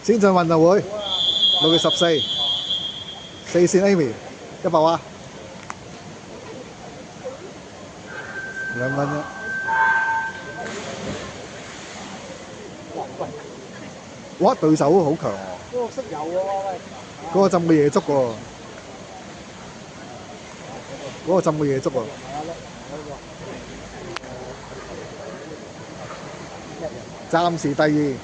先進運動會6月14，四線 Amy 100蛙，2蚊啫。哇！對手好強喎，嗰個識游喎喂，嗰個浸過夜粥喎，嗰個浸過夜粥喎。暫時第2。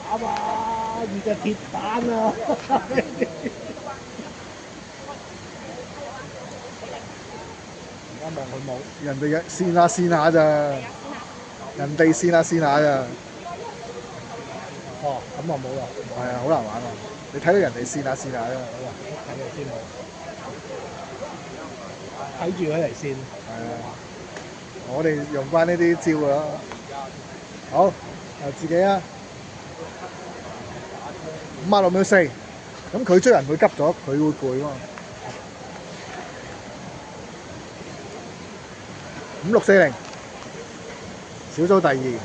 打嘛，遇隻鐵蛋啊！而家望佢冇，人哋跣下跣下咋，人哋跣下跣下咋。哦，咁啊冇啦。係啊，好難玩啊！你睇到人哋跣下跣下啫。睇下先冇，睇住佢嚟先。係啊，我哋用翻呢啲招㗎啦。好，由自己啊，56秒4，咁佢追人會急咗，佢會攰嘛。5640，小組第2。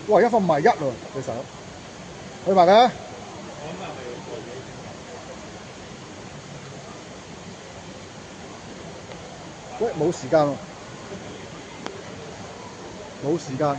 哇！一分唔係1喎，對手。去埋佢啊！喂，冇時間喎，冇時間。